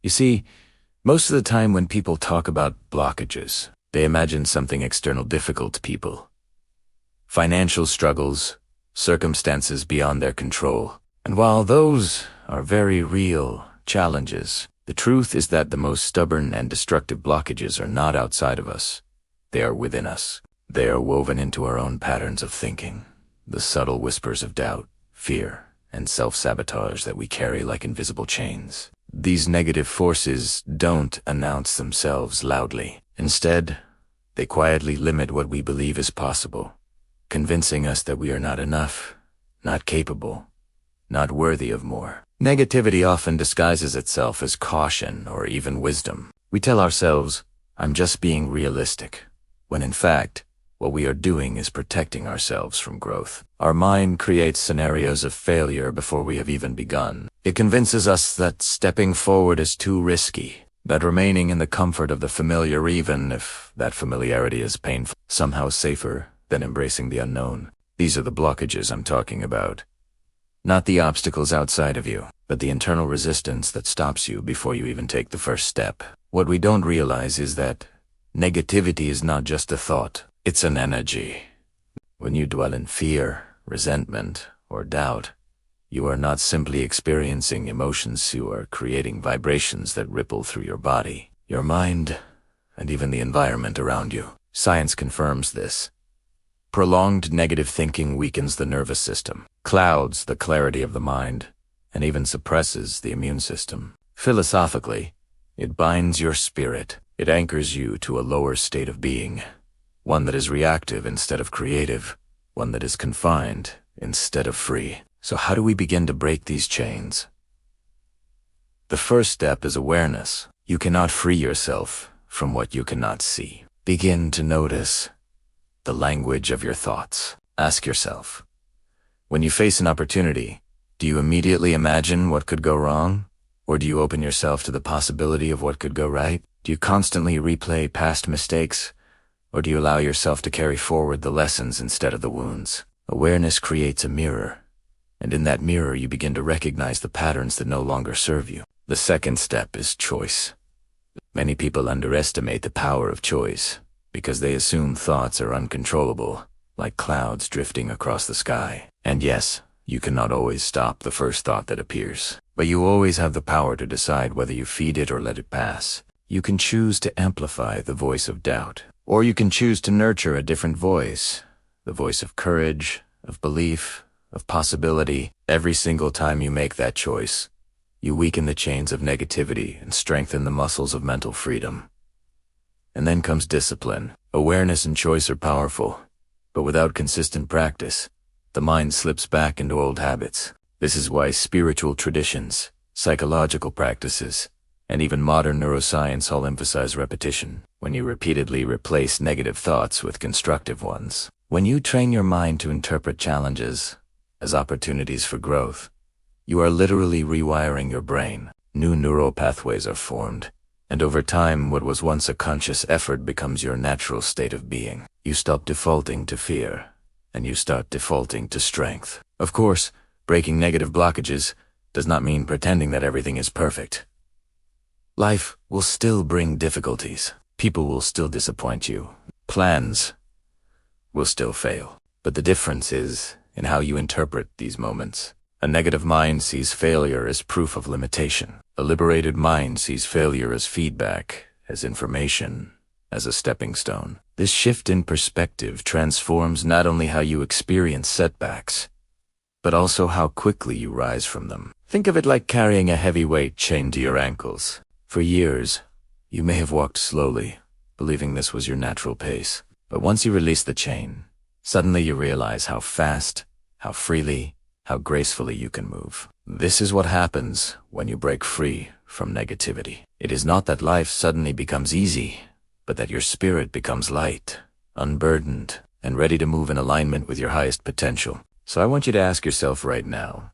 You see, most of the time when people talk about blockages, they imagine something external difficult to people. Financial struggles, circumstances beyond their control. And while those are very real challenges, the truth is that the most stubborn and destructive blockages are not outside of us. They are within us. They are woven into our own patterns of thinking, the subtle whispers of doubt, fear, and self-sabotage that we carry like invisible chains. These negative forces don't announce themselves loudly. Instead, they quietly limit what we believe is possible, convincing us that we are not enough, not capable, not worthy of more. Negativity often disguises itself as caution or even wisdom. We tell ourselves, "I'm just being realistic," when in fact, what we are doing is protecting ourselves from growth. Our mind creates scenarios of failure before we have even begun. It convinces us that stepping forward is too risky, that remaining in the comfort of the familiar, even if that familiarity is painful, somehow safer than embracing the unknown. These are the blockages I'm talking about. Not the obstacles outside of you, but the internal resistance that stops you before you even take the first step. What we don't realize is that negativity is not just a thought. It's an energy. When you dwell in fear, resentment, or doubt, you are not simply experiencing emotions, you are creating vibrations that ripple through your body, your mind, and even the environment around you. Science confirms this. Prolonged negative thinking weakens the nervous system, clouds the clarity of the mind, and even suppresses the immune system. Philosophically, it binds your spirit. It anchors you to a lower state of being. One that is reactive instead of creative, one that is confined instead of free. So how do we begin to break these chains? The first step is awareness. You cannot free yourself from what you cannot see. Begin to notice the language of your thoughts. Ask yourself, when you face an opportunity, do you immediately imagine what could go wrong? Or do you open yourself to the possibility of what could go right? Do you constantly replay past mistakes? Or do you allow yourself to carry forward the lessons instead of the wounds? Awareness creates a mirror, and in that mirror you begin to recognize the patterns that no longer serve you. The second step is choice. Many people underestimate the power of choice because they assume thoughts are uncontrollable, like clouds drifting across the sky. And yes, you cannot always stop the first thought that appears, but you always have the power to decide whether you feed it or let it pass. You can choose to amplify the voice of doubt, or you can choose to nurture a different voice, the voice of courage, of belief, of possibility. Every single time you make that choice, you weaken the chains of negativity and strengthen the muscles of mental freedom. And then comes discipline. Awareness and choice are powerful, but without consistent practice, the mind slips back into old habits. This is why spiritual traditions, psychological practices, and even modern neuroscience all emphasize repetition. When you repeatedly replace negative thoughts with constructive ones, when you train your mind to interpret challenges as opportunities for growth, you are literally rewiring your brain. New neural pathways are formed, and over time, what was once a conscious effort becomes your natural state of being. You stop defaulting to fear, and you start defaulting to strength. Of course, breaking negative blockages does not mean pretending that everything is perfect. Life will still bring difficulties. People will still disappoint you. Plans will still fail. But the difference is in how you interpret these moments. A negative mind sees failure as proof of limitation. A liberated mind sees failure as feedback, as information, as a stepping stone. This shift in perspective transforms not only how you experience setbacks, but also how quickly you rise from them. Think of it like carrying a heavy weight chained to your ankles. For years, you may have walked slowly, believing this was your natural pace. But once you release the chain, suddenly you realize how fast, how freely, how gracefully you can move. This is what happens when you break free from negativity. It is not that life suddenly becomes easy, but that your spirit becomes light, unburdened, and ready to move in alignment with your highest potential. So I want you to ask yourself right now,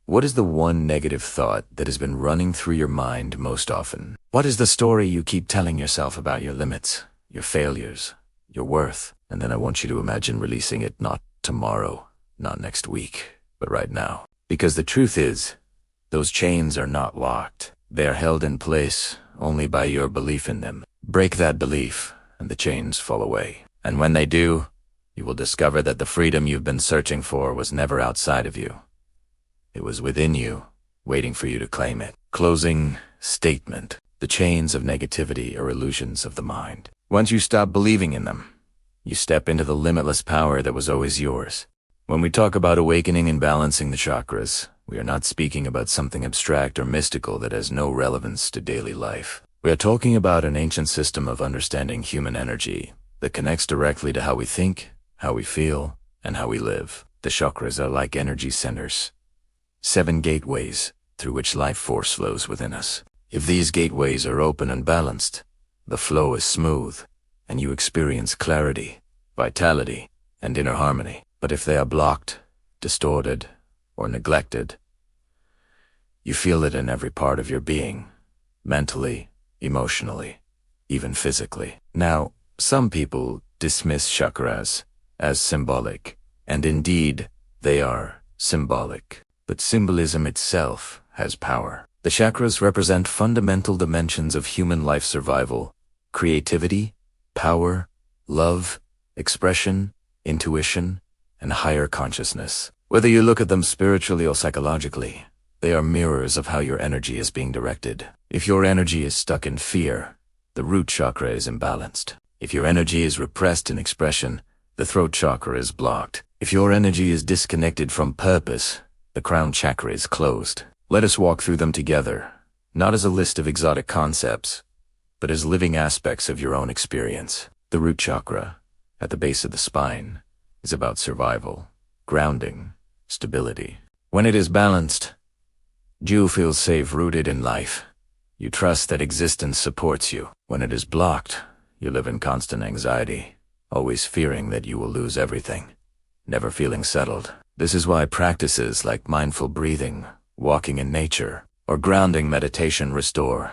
what is the one negative thought that has been running through your mind most often? What is the story you keep telling yourself about your limits, your failures, your worth? And then I want you to imagine releasing it not tomorrow, not next week, but right now. Because the truth is, those chains are not locked. They are held in place only by your belief in them. Break that belief, and the chains fall away. And when they do, you will discover that the freedom you've been searching for was never outside of you. It was within you, waiting for you to claim it. Closing statement. The chains of negativity are illusions of the mind. Once you stop believing in them, you step into the limitless power that was always yours. When we talk about awakening and balancing the chakras, we are not speaking about something abstract or mystical that has no relevance to daily life. We are talking about an ancient system of understanding human energy that connects directly to how we think, how we feel, and how we live. The chakras are like energy centers, 7 gateways through which life force flows within us. If these gateways are open and balanced, the flow is smooth, and you experience clarity, vitality, and inner harmony. But if they are blocked, distorted, or neglected, you feel it in every part of your being, mentally, emotionally, even physically. Now, some people dismiss chakras as symbolic, and indeed, they are symbolic. But symbolism itself has power. The chakras represent fundamental dimensions of human life survival: creativity, power, love, expression, intuition, and higher consciousness. Whether you look at them spiritually or psychologically, they are mirrors of how your energy is being directed. If your energy is stuck in fear, the root chakra is imbalanced. If your energy is repressed in expression, the throat chakra is blocked. If your energy is disconnected from purpose, the crown chakra is closed. Let us walk through them together, not as a list of exotic concepts, but as living aspects of your own experience. The root chakra, at the base of the spine, is about survival, grounding, stability. When it is balanced, you feel safe, rooted in life. You trust that existence supports you. When it is blocked, you live in constant anxiety, always fearing that you will lose everything, never feeling settled. This is why practices like mindful breathing, walking in nature, or grounding meditation restore.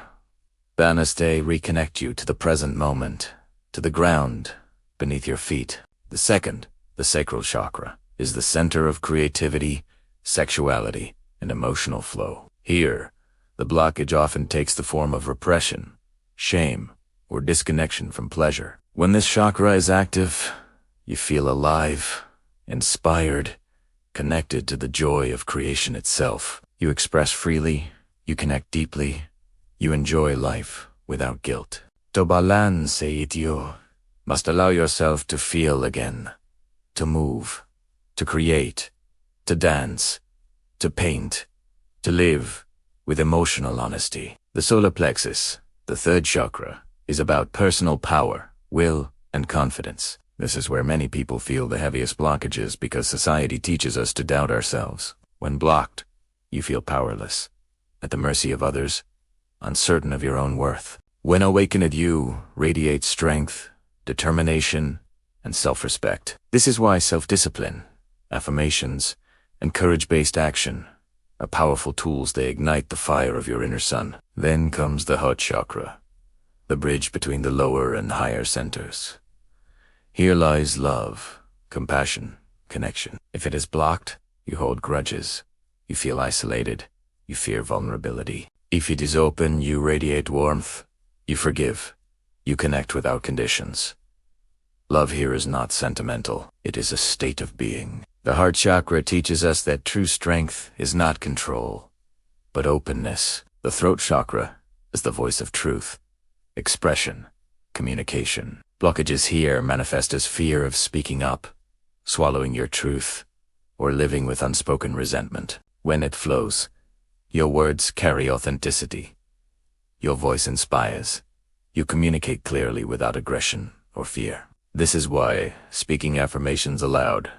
Namaste reconnect you to the present moment, to the ground beneath your feet. The second, the sacral chakra, is the center of creativity, sexuality, and emotional flow. Here, the blockage often takes the form of repression, shame, or disconnection from pleasure. When this chakra is active, you feel alive, inspired, connected to the joy of creation itself. You express freely, you connect deeply, you enjoy life without guilt. To balance you must allow yourself to feel again, to move, to create, to dance, to paint, to live with emotional honesty. The solar plexus, the third chakra, is about personal power, will, and confidence. This is where many people feel the heaviest blockages because society teaches us to doubt ourselves. When blocked, you feel powerless, at the mercy of others, uncertain of your own worth. When awakened, you radiate strength, determination, and self-respect. This is why self-discipline, affirmations, and courage-based action are powerful tools. They ignite the fire of your inner sun. Then comes the heart chakra, the bridge between the lower and higher centers. Here lies love, compassion, connection. If it is blocked, you hold grudges, you feel isolated, you fear vulnerability. If it is open, you radiate warmth, you forgive, you connect without conditions. Love here is not sentimental, it is a state of being. The heart chakra teaches us that true strength is not control, but openness. The throat chakra is the voice of truth, expression, communication. Blockages here manifest as fear of speaking up, swallowing your truth, or living with unspoken resentment. When it flows, your words carry authenticity. Your voice inspires. You communicate clearly without aggression or fear. This is why speaking affirmations aloud,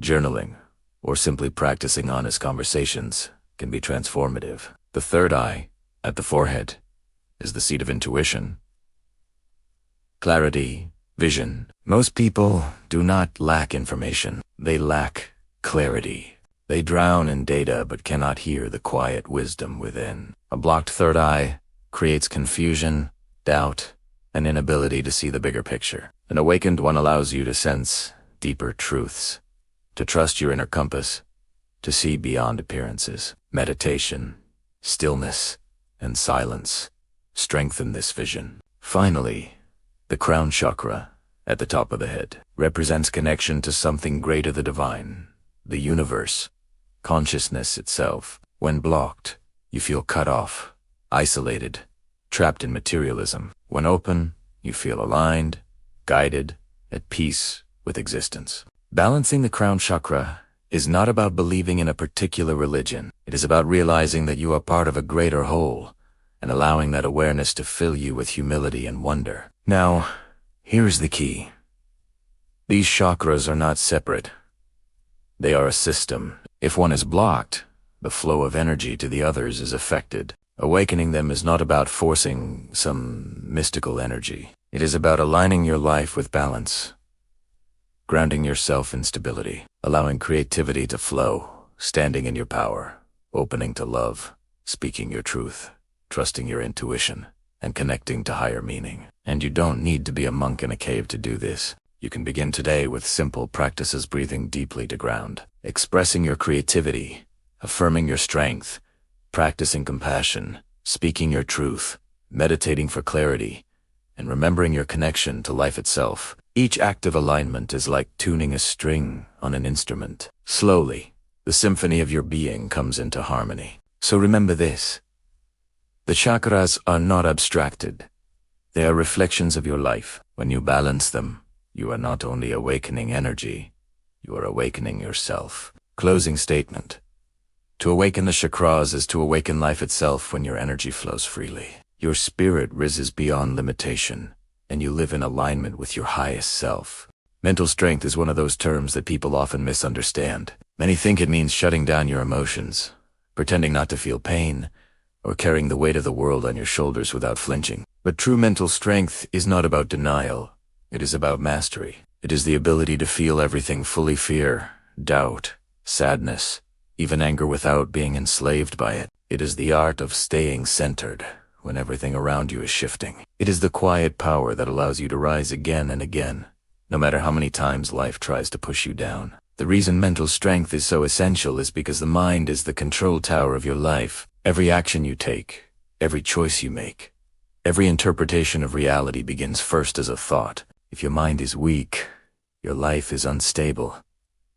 journaling, or simply practicing honest conversations can be transformative. The third eye, at the forehead, is the seat of intuition, clarity, vision. Most people do not lack information. They lack clarity. They drown in data but cannot hear the quiet wisdom within. A blocked third eye creates confusion, doubt, and inability to see the bigger picture. An awakened one allows you to sense deeper truths, to trust your inner compass, to see beyond appearances. Meditation, stillness, and silence strengthen this vision. Finally, the crown chakra, at the top of the head, represents connection to something greater, the divine, the universe, consciousness itself. When blocked, you feel cut off, isolated, trapped in materialism. When open, you feel aligned, guided, at peace with existence. Balancing the crown chakra is not about believing in a particular religion. It is about realizing that you are part of a greater whole and allowing that awareness to fill you with humility and wonder. Now, here's the key. These chakras are not separate. They are a system. If one is blocked, the flow of energy to the others is affected. Awakening them is not about forcing some mystical energy. It is about aligning your life with balance, grounding yourself in stability, allowing creativity to flow, standing in your power, opening to love, speaking your truth, trusting your intuition, and connecting to higher meaning. And you don't need to be a monk in a cave to do this. You can begin today with simple practices: breathing deeply to ground, expressing your creativity, affirming your strength, practicing compassion, speaking your truth, meditating for clarity, and remembering your connection to life itself. Each active alignment is like tuning a string on an instrument. Slowly, the symphony of your being comes into harmony. So remember this: the chakras are not abstracted. They are reflections of your life. When you balance them, you are not only awakening energy, you are awakening yourself. Closing statement. To awaken the chakras is to awaken life itself. When your energy flows freely, your spirit rises beyond limitation, and you live in alignment with your highest self. Mental strength is one of those terms that people often misunderstand. Many think it means shutting down your emotions, pretending not to feel pain, or carrying the weight of the world on your shoulders without flinching. But true mental strength is not about denial. It is about mastery. It is the ability to feel everything fully: fear, doubt, sadness, even anger, without being enslaved by it. It is the art of staying centered when everything around you is shifting. It is the quiet power that allows you to rise again and again, no matter how many times life tries to push you down. The reason mental strength is so essential is because the mind is the control tower of your life. Every action you take, every choice you make, every interpretation of reality begins first as a thought. If your mind is weak, your life is unstable,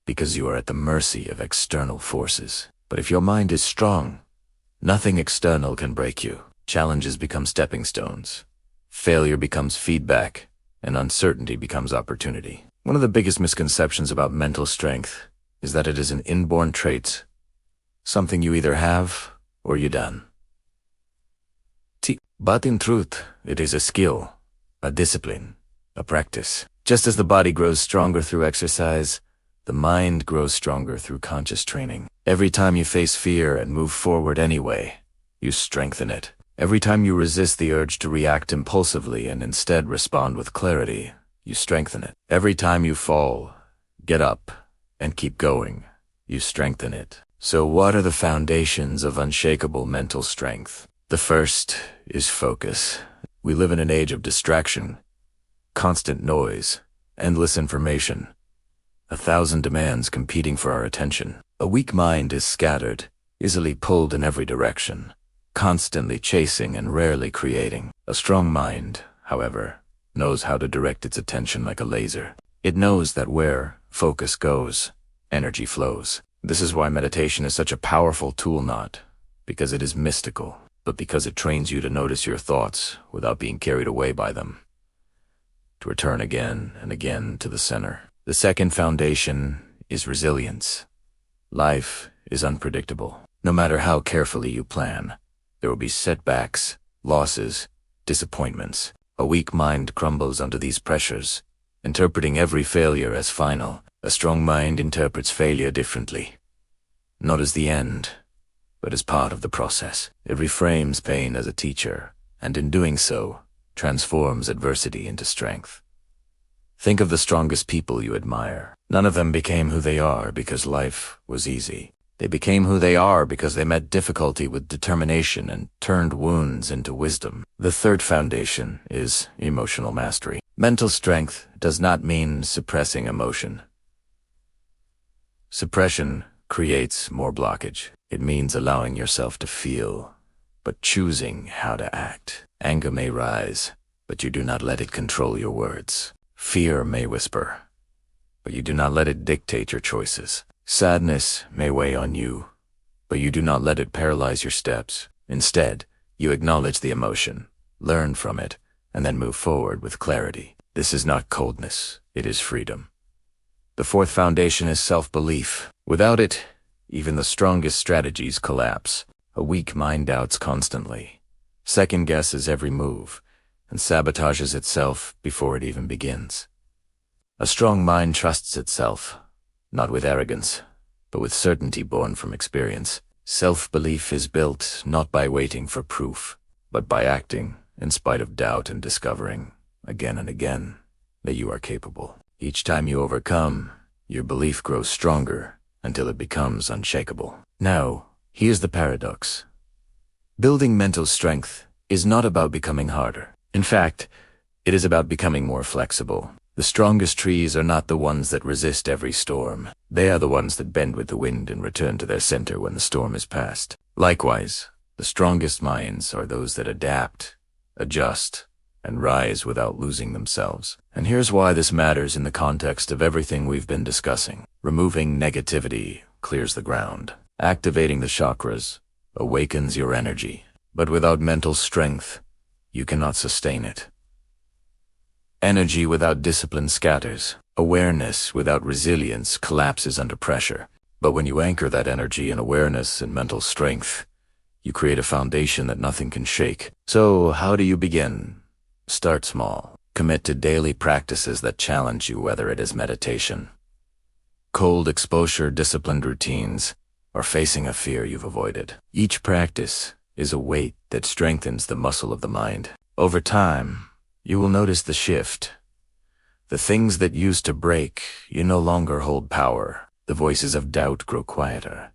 because you are at the mercy of external forces. But if your mind is strong, nothing external can break you. Challenges become stepping stones, failure becomes feedback, and uncertainty becomes opportunity. One of the biggest misconceptions about mental strength is that it is an inborn trait, something you either have or you done. But in truth, it is a skill, a discipline, a practice. Just as the body grows stronger through exercise, the mind grows stronger through conscious training. Every time you face fear and move forward anyway, you strengthen it. Every time you resist the urge to react impulsively and instead respond with clarity, you strengthen it. Every time you fall, get up, and keep going, you strengthen it. So what are the foundations of unshakable mental strength? The first is focus. We live in an age of distraction, constant noise, endless information, 1,000 demands competing for our attention. A weak mind is scattered, easily pulled in every direction, constantly chasing and rarely creating. A strong mind, however, knows how to direct its attention like a laser. It knows that where focus goes, energy flows. This is why meditation is such a powerful tool, not because it is mystical, but because it trains you to notice your thoughts without being carried away by them, to return again and again to the center. The second foundation is resilience. Life is unpredictable. No matter how carefully you plan, there will be setbacks, losses, disappointments. A weak mind crumbles under these pressures, interpreting every failure as final. A strong mind interprets failure differently, not as the end, but as part of the process. It reframes pain as a teacher, and in doing so, transforms adversity into strength. Think of the strongest people you admire. None of them became who they are because life was easy. They became who they are because they met difficulty with determination and turned wounds into wisdom. The third foundation is emotional mastery. Mental strength does not mean suppressing emotion. Suppression creates more blockage. It means allowing yourself to feel, but choosing how to act. Anger may rise, but you do not let it control your words. Fear may whisper, but you do not let it dictate your choices. Sadness may weigh on you, but you do not let it paralyze your steps. Instead, you acknowledge the emotion, learn from it, and then move forward with clarity. This is not coldness, it is freedom. The fourth foundation is self-belief. Without it, even the strongest strategies collapse. A weak mind doubts constantly, second-guesses every move, and sabotages itself before it even begins. A strong mind trusts itself, not with arrogance, but with certainty born from experience. Self-belief is built not by waiting for proof, but by acting in spite of doubt and discovering, again and again, that you are capable. Each time you overcome, your belief grows stronger until it becomes unshakable. Now, here's the paradox. Building mental strength is not about becoming harder. In fact, it is about becoming more flexible. The strongest trees are not the ones that resist every storm. They are the ones that bend with the wind and return to their center when the storm is past. Likewise, the strongest minds are those that adapt, adjust, and rise without losing themselves. And here's why this matters in the context of everything we've been discussing. Removing negativity clears the ground. Activating the chakras awakens your energy. But without mental strength, you cannot sustain it. Energy without discipline scatters. Awareness without resilience collapses under pressure. But when you anchor that energy in awareness and mental strength, you create a foundation that nothing can shake. So, how do you begin? Start small. Commit to daily practices that challenge you, whether it is meditation, cold exposure, disciplined routines, or facing a fear you've avoided. Each practice is a weight that strengthens the muscle of the mind. Over time, you will notice the shift. The things that used to break you no longer hold power. The voices of doubt grow quieter.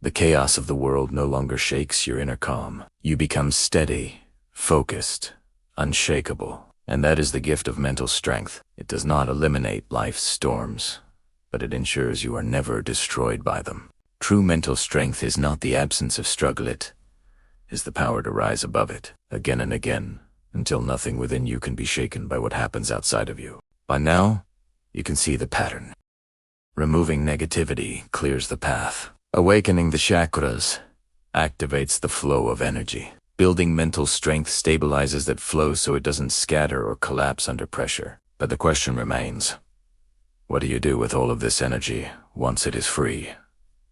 The chaos of the world no longer shakes your inner calm. You become steady, focused, unshakable. And that is the gift of mental strength. It does not eliminate life's storms, but it ensures you are never destroyed by them. True mental strength is not the absence of struggle, it is the power to rise above it, again and again, until nothing within you can be shaken by what happens outside of you. By now, you can see the pattern. Removing negativity clears the path. Awakening the chakras activates the flow of energy. Building mental strength stabilizes that flow so it doesn't scatter or collapse under pressure. But the question remains, what do you do with all of this energy once it is free,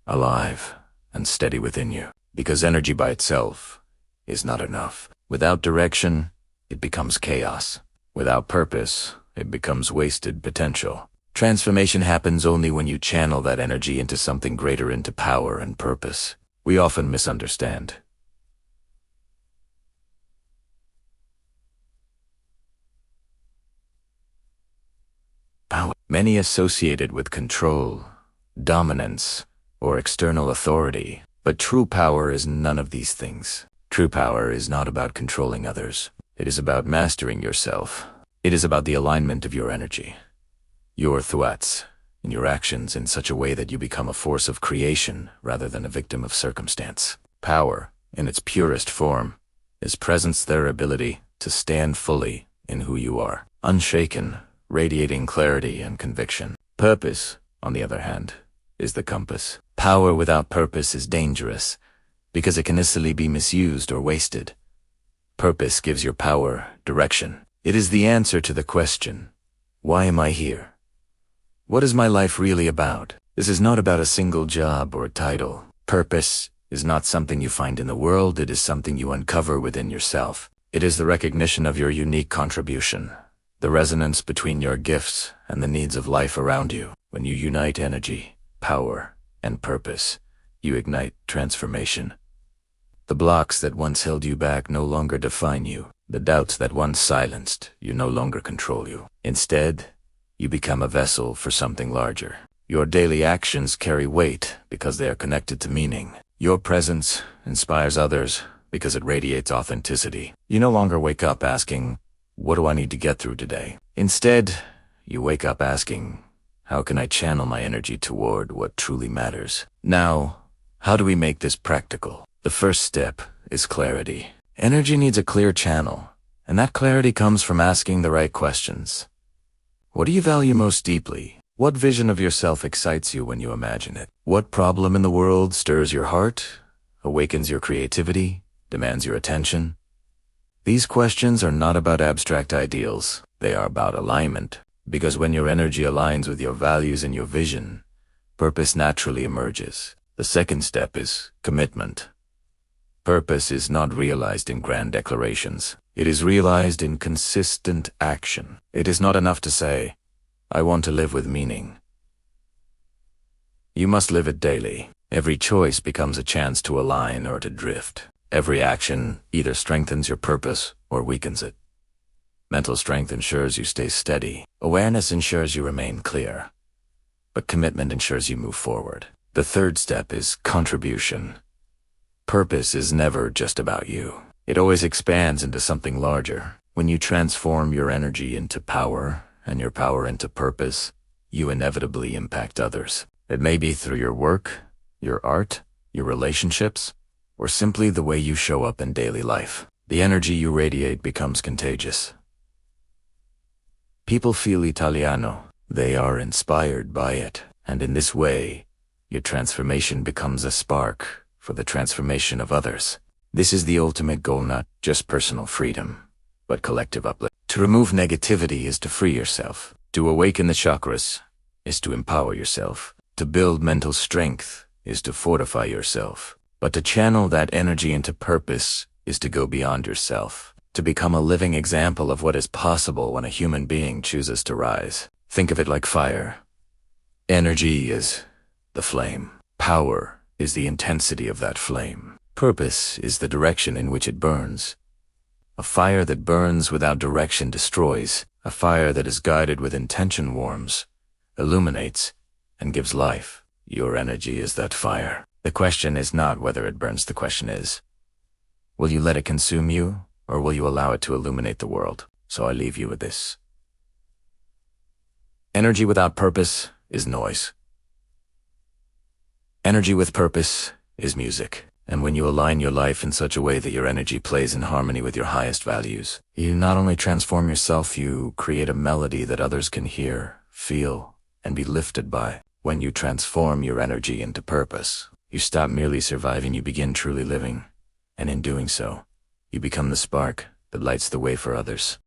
alive, and steady within you? Because energy by itself is not enough. Without direction, it becomes chaos. Without purpose, it becomes wasted potential. Transformation happens only when you channel that energy into something greater, into power and purpose. We often misunderstand. Power. Many associate it with control, dominance, or external authority. But true power is none of these things. True power is not about controlling others. It is about mastering yourself. It is about the alignment of your energy, your thoughts, and your actions in such a way that you become a force of creation rather than a victim of circumstance. Power, in its purest form, is presence, their ability to stand fully in who you are, unshaken, radiating clarity and conviction. Purpose, on the other hand, is the compass. Power without purpose is dangerous because it can easily be misused or wasted. Purpose gives your power direction. It is the answer to the question, why am I here? What is my life really about? This is not about a single job or a title. Purpose is not something you find in the world, it is something you uncover within yourself. It is the recognition of your unique contribution, the resonance between your gifts and the needs of life around you. When you unite energy, power, and purpose, you ignite transformation. The blocks that once held you back no longer define you. The doubts that once silenced you no longer control you. Instead, you become a vessel for something larger. Your daily actions carry weight because they are connected to meaning. Your presence inspires others because it radiates authenticity. You no longer wake up asking, what do I need to get through today? Instead, you wake up asking, how can I channel my energy toward what truly matters? Now, how do we make this practical? The first step is clarity. Energy needs a clear channel, and that clarity comes from asking the right questions. What do you value most deeply? What vision of yourself excites you when you imagine it? What problem in the world stirs your heart, awakens your creativity, demands your attention? These questions are not about abstract ideals. They are about alignment, because when your energy aligns with your values and your vision, purpose naturally emerges. The second step is commitment. Purpose is not realized in grand declarations. It is realized in consistent action. It is not enough to say, "I want to live with meaning." You must live it daily. Every choice becomes a chance to align or to drift. Every action either strengthens your purpose or weakens it. Mental strength ensures you stay steady. Awareness ensures you remain clear. But commitment ensures you move forward. The third step is contribution. Purpose is never just about you. It always expands into something larger. When you transform your energy into power and your power into purpose, you inevitably impact others. It may be through your work, your art, your relationships, or simply the way you show up in daily life. The energy you radiate becomes contagious. People feel Italiano. They are inspired by it. And in this way, your transformation becomes a spark for the transformation of others. This is the ultimate goal, not just personal freedom, but collective uplift. To remove negativity is to free yourself. To awaken the chakras is to empower yourself. To build mental strength is to fortify yourself. But to channel that energy into purpose is to go beyond yourself. To become a living example of what is possible when a human being chooses to rise. Think of it like fire. Energy is the flame. Power is the intensity of that flame. Purpose is the direction in which it burns. A fire that burns without direction destroys. A fire that is guided with intention warms, illuminates, and gives life. Your energy is that fire. The question is not whether it burns. The question is, will you let it consume you, or will you allow it to illuminate the world? So I leave you with this. Energy without purpose is noise. Energy with purpose is music. And when you align your life in such a way that your energy plays in harmony with your highest values, you not only transform yourself, you create a melody that others can hear, feel, and be lifted by. When you transform your energy into purpose, you stop merely surviving, you begin truly living. And in doing so, you become the spark that lights the way for others.